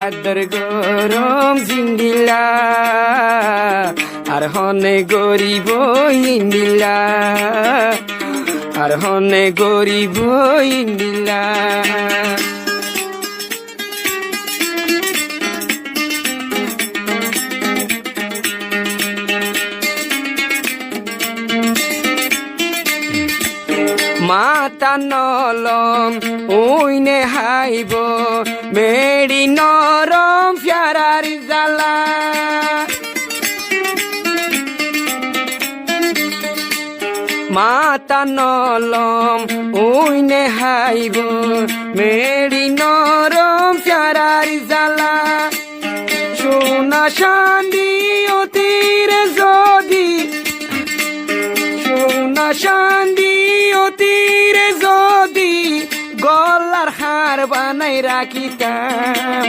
আদর গরম জিন্দিলা আর হনে গরিব ইন্দিলা আর হনে গরিব ইন্দিলা মাতা নলম উইনে হাইব মেডি নরম ফিয়ারারি জালা মাতা নলম উইনে হাইব মেডি নরম ফিয়ারারি জালা সোনা শান্তি অতিরে যদি সোনা শান্তি অতিরে যদি গলার হার বানাই রাখিতাম